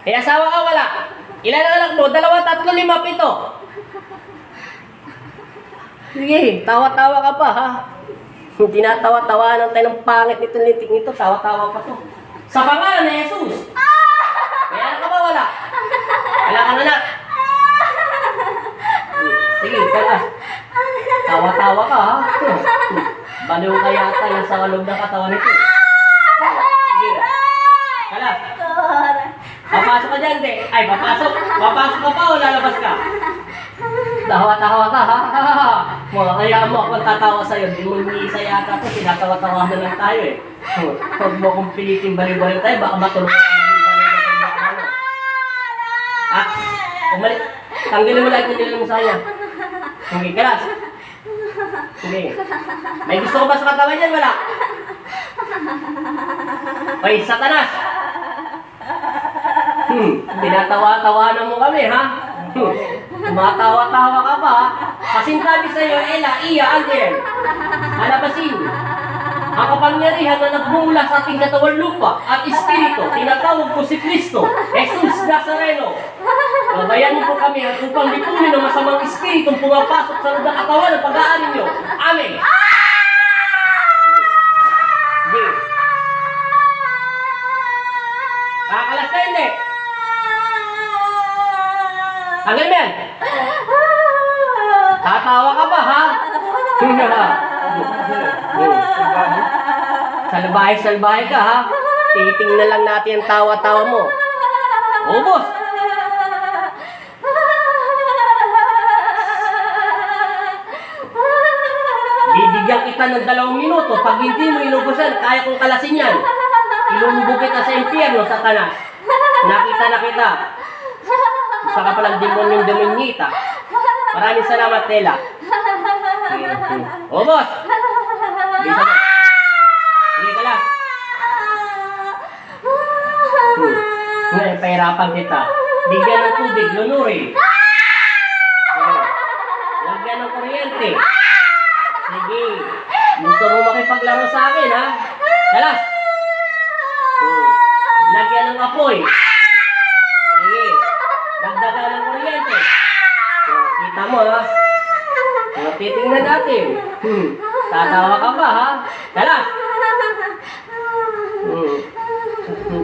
May asawa ka, wala? Ilan ang anak mo? 2, 3, 5, 7. Sige, tawa-tawa ka pa, ha? Tinatawa-tawanan tayo ng pangit nito, lintik nito. Tawa-tawa pa to. Sa pangalan ni Jesus. May anak ka ba, wala? Wala kang anak. Sige, kalas. Tawa-tawa ka, ha? Baliw ka yata yung sa loob ng katawan nito. Sige. Kalas. Papasok ka dyan, te. Ay, papasok. Papasok ka pa o lalabas ka? Tawa-tawa ka, ha? Mga kaya mo akong tatawa sa'yo. Di mo niisa yata ito. Tinatawa-tawa na lang tayo, eh. Huwag mo kong pilitin baliw-baliw tayo. Baka matulungan ka baliw-baliw. Ah, umalik. Tanggalin mo lahat yung nilang mo sa'yo. Sige, kalas. Sige. May gusto ko ba sa katawan yan? Wala. Ay, Satanas! Tinatawa-tawanan mo kami, ha? Tumatawa-tawa ka pa, ha? Kasintabi sa'yo, Ella, Iya, Angel. Alabasin. Ang kapangyarihan na nagmumula sa ating katawan lupa at espiritu, tinatawag ko si Kristo, Jesus Nazareno. Babayan mo po kami at upang lipunin ng masamang espiritong pumapasok sa loob ng katawan ng pag-aari nyo. Amen. Sige. Kakalas ka hindi. Tanggalin mo yan. Tatawa ka ba, ha? Salbahe-salbahe ka, ha? Titingnan lang natin ang tawa-tawa mo. Ubos! Bibigyan kita ng 2 minuto. Pag hindi mo inubusan, kaya kong kalasin yan. Ilulubog kita sa impyerno, Satanas. Nakita na kita. Isa ka palang demonyong Dominyita. Maraming salamat, Tela. O, boss! Bisa mo. Sige ka lang. Ngayon, pahirapan kita. Bigyan ng tubig, lunurin. Lagyan ng kuryente. Sige. Gusto mo makipaglaro sa akin, ha? Dalas! Lagyan ng apoy. Sige. Dagdagan ng kuryente. Kita mo, ha? Titingnan natin. Tatawa ka ba, ha? Dalas!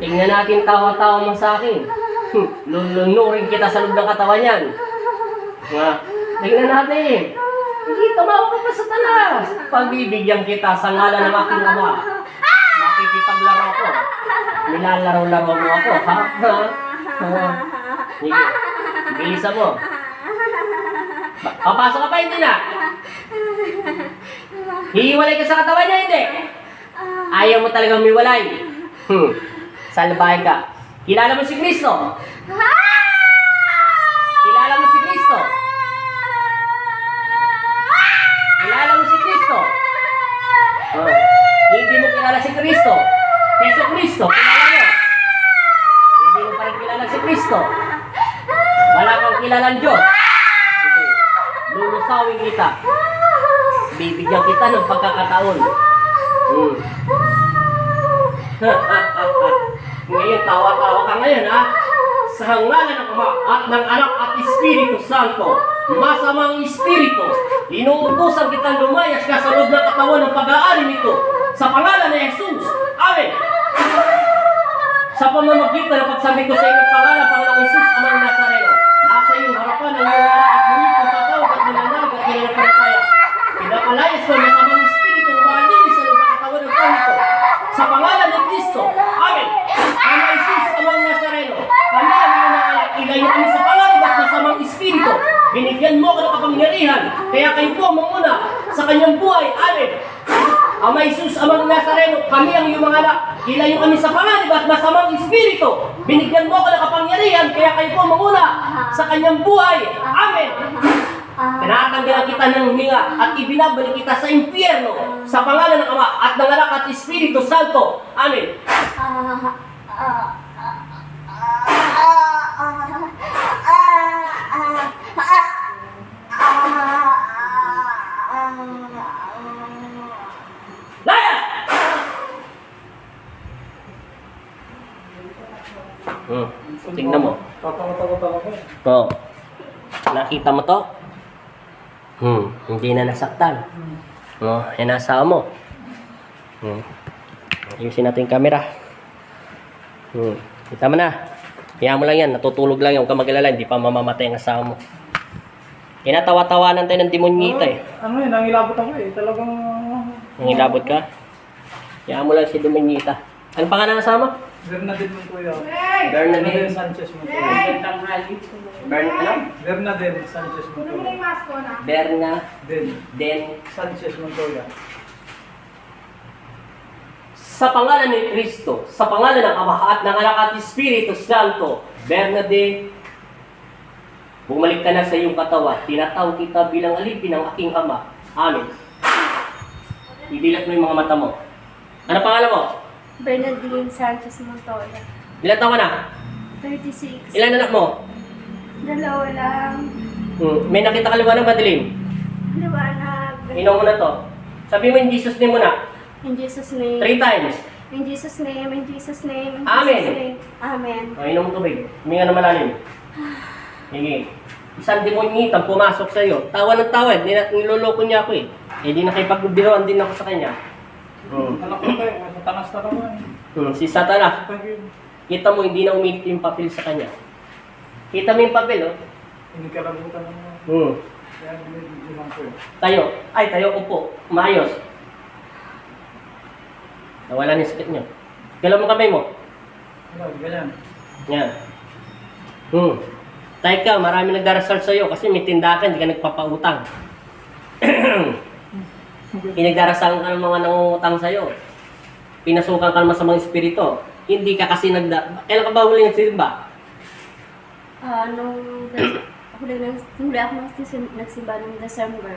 Tingnan natin tawa-tawa mo sa akin. Lulunurin kita sa loob ng katawan yan. Tingnan natin. Hindi tumawa ka pa, Satanas. Pagbibigyan kita sa ngalan ng aking ama. Makikipaglaro ko. Nilalaro-laro mo ako, ha? Sige. Bilisan mo. Papasok ka pa, hindi na? Hihiwalay ka sa katawan niya, hindi? Ayaw mo talagang miwalay. Salbahe ka. Kilala mo si Kristo? Kilala mo si Kristo? Kilala mo si Kristo? Hindi mo kilala si Kristo. Yesu Kristo, kilala mo. Hindi mo pa rin kilala si Kristo. Wala kang kilalang Diyos. Lulusawin kita. Bibigyan kita ng pagkakataon. Ngayon, tawa-tawa ka ngayon, ha? Sa ngalan ng Ama at ng Anak at Espiritu Santo, masamang Espiritu, inuutusan kitang lumayas ka sa loob ng katawan ng pag-aari nito sa pangalan ni Jesus. Amen! Sa pamamagitan ng pagsabi ko sa inyong pangalan, Panginoong Jesus, Ama ng Nazareno, nasa iyong harapan ng iyong mga at ngunit kung tatawag at nananalig at pinanampalataya. Pinapalayas ko ang masamang Espiritu umalinis sa loob ng katawan ng tao nito sa pangalan ni Kristo. Amen! Ama Jesus, Ama ng Nazareno, kami ang iyong mga anak, ilayo kami sa pangalan at masamang Espiritu. Binigyan mo ako ng kapangyarihan, kaya kayo po manguna sa kanyang buhay. Amen! Ama Jesus, Ama ng Nazareno, kami ang iyong mga anak, ilayo kami sa panganib at masamang Espiritu. Binigyan mo ako ng kapangyarihan, kaya kayo po manguna sa kanyang buhay. Amen! Tinatanggalan kita ng huminga at ibinabalik kita sa impyerno sa pangalan ng Ama at ng Anak at Espiritu Santo. Amen! Layas! Tingnan mo. Tatakot ako. Oo. Nakita mo to? Hindi na nasaktan. Oh, yan asawa mo. Ayusin natin yung camera. Kita mo na. Kaya mo lang yan, natutulog lang yan. Huwag ka mag-alala, hindi pa mamamatay ang asawa mo. Kinatawa-tawanan tayo ng demonyita eh. Ano yun, nangilabot ako eh. Talagang... Nangilabot ka? Kaya mo lang si demonyita. Ano pangalan ng asawa mo? Bernadette Montoya. Bernadette Sanchez Montoya. Bernadette Sanchez Montoya. Den Sanchez Montoya. sa pangalan ni Kristo, sa pangalan ng Ama at ng Anak at Espiritu Santo, Bernadette, bumalik ka na sa iyong katawan. Tinatawag kita bilang alipin ng aking Ama. Amen. Idilat mo yung mga mata mo. Ano pangalan mo? Bernadine Sanchez Montoya. Ilan taon ka na? 36. Ilan anak mo? Dalawa lang. May nakita ka liwanag madilim? Liwanag. Inom mo na to. Sabi mo in Jesus name mo na. In Jesus' name. 3 times. In Jesus' name. In Jesus' name. In Amen. Jesus' name. Amen. O, inom mo tubig. Huminga na malalim. Sige. Isang demonyitang pumasok sa iyo. Tawa ng tawa. Niloloko niya ako eh. Eh di nakipagbiroan din ako sa kanya. Anak ko tayo, sa tanas na naman. Si Satanas. Kita mo, hindi na umilit yung papel sa kanya. Kita mo yung papel, oh. Hindi ka labutan naman. Yan, hindi lang ko eh. Tayo. Ay, tayo upo. Maayos. Nawala na yung sakit niyo. Galaw mo kamay mo. Ano, ganyan. Yan. Tayo ka, marami nagdarasal sa'yo kasi may tindahan ka, hindi ka nagpapautang. Pinagdarasalan ka ng mga nangungutang sa'yo. Pinasukan ka naman sa mga espiritu. Hindi ka kasi kailan ka ba huli nagsimba? Huli ako nagsimba ng December.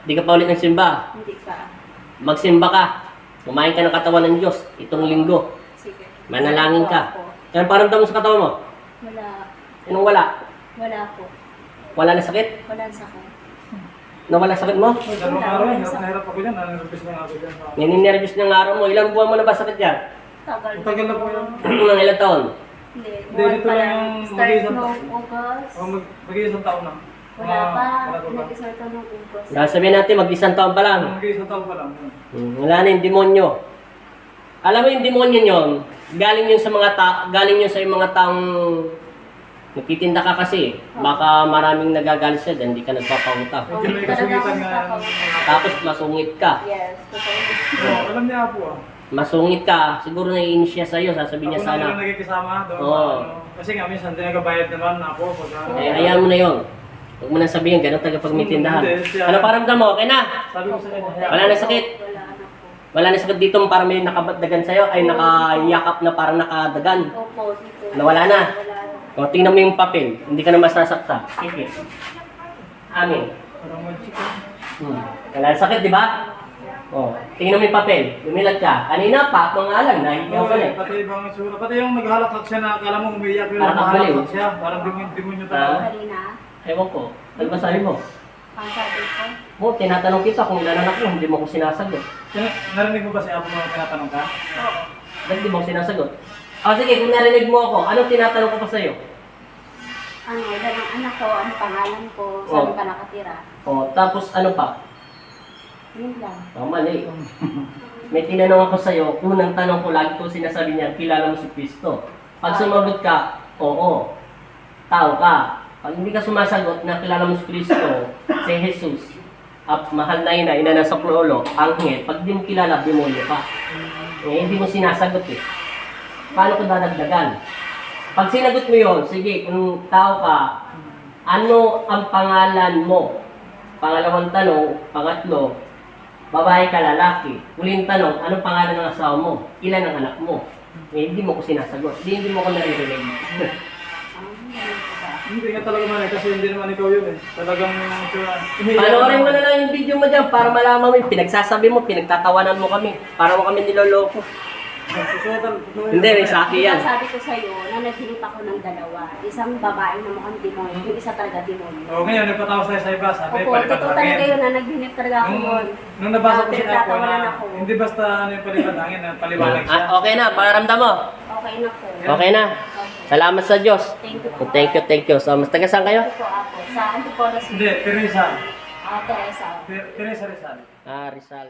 Di ka pa ulit nagsimba. Hindi pa. Magsimba ka. Kumain ka ng katawan ng Diyos itong linggo. Sige. Manalangin ka. Wala po. Kaya paramdam mo sa katawan mo? Wala. Anong wala? Wala po. Wala na sakit? Wala sa akin. Nawala sakit mo? Dalawang araw, hirap na hirap ako dyan. Nanirapis lang ako dyan. Nininervous ng araw mo. Ilang buwan mo na ba sakit yan? Tagal. Tagal na po yan. Ng ilang taon? Hindi. Hindi, Buwan dito pa lang lang. yung Start mag-iisang nung August. Mag-iisang taon na. Wala pa. Wala pa. Nag-start ako nung August. Sabihin natin, mag-isang taon pa lang. Mag-iisang taon pa lang. Wala na yung demonyo. Alam mo yung demonyo yun, galing yun sa mga taong nagtitinda ka kasi. Baka maraming nagagalit sa'yo dahil hindi ka nagpapautang. Medyo may kasungitan nga. Tapos masungit ka. Yes. Totoo. Alam niya po ah. Masungit ka, siguro naiinis siya sa'yo, sasabihin niya Ako na lang sana. nagkikisama doon. Oo. Kasi nga minsan din nagabayad naman ako. Eh, ayaw mo na yun. Huwag mo nang sabihin, ganun talaga pag may tindahan. Ano paramdam mo? Okay na? Sabi ko sa kanya. Wala na sakit? Wala na po. Wala na sakit dito, parang may nakabadagan sa'yo, ay nakayakap na parang nakadagan. Opo, dito. Nawala na. Wala na. O, tingnan mo yung papel, hindi ka na masasakta. Sige. Amin. Parang mag-chicken. Wala na sakit, di ba? O, tingnan mo yung papel, lumilag ka. Kanina pa, mga alam, nahihiyaw ka na eh. Pati ibang sura. Pati yung naghalaklak siya na akala mo umiiyak yung Parang naghalaklak nakabaliw. siya. Parang demonyo talaga. Kanina, Ewan ko, ano ba sabi mo? ang sabi ko, O, tinatanong kita kung ilan anak mo, hindi mo ko sinasagot. Narinig mo ba si Apo mo tinatanong ka? oo. Ba't di mo ko sinasagot? O sige, kung narinig mo ako, anong tinatanong ko pa sa'yo? Ilan ang anak ko, ano pangalan ko, saan ka nakatira. O, tapos ano pa? Yun lang. O, mali. May tinanong ako sa'yo, unang tanong ko, lagi ko sinasabi niya, kilala mo si Kristo. Pag sumagot ka, oo, tao ka. Pag hindi ka sumasagot na kilala mo si Kristo, si Jesus, at mahal na ina nasa klolo, anghel, pag di mo kilala, demonyo ka. Eh, hindi mo sinasagot eh. Paano ko dadagdagan? Pag sinagot mo yon, sige, kung tao ka, ano ang pangalan mo? Pangalawang tanong, pangatlo, babae ka, lalaki. Huling tanong, anong pangalan ng asawa mo? Ilan ang anak mo? Eh, hindi mo ko sinasagot. Hindi mo ko naririnig. Hindi nga talaga man eh, kasi hindi naman ikaw yun eh. Talagang Panoorin mo na lang yung video mo dyan para malaman mo yung pinagsasabi mo, pinagtatawanan mo kami. Para mo kami niloloko. Hindi, may saki yan. Sabi ko sa'yo, na naghinip ako ng dalawa. Isang babae na mukhang demonyo, yung isa talaga demonyo. Oo, ngayon, nagpatawas tayo sa iba. Sabi, Opo, palipad totoo talaga hangin. yun na naghinip talaga ako noon. Nung nabasa ko si Apo Pinagtatawanan na, ako. hindi basta ano yung palipad hangin, paliwanag siya. Okay na, pakiramdam mo. Okay na po. Okay na. Opo. Salamat sa Diyos. Thank you po. Thank you. So, mas taga saan kayo? Ito po ako. Sa Antipolo Hindi, Teresa. Teresa. Teresa Rizal. Rizal.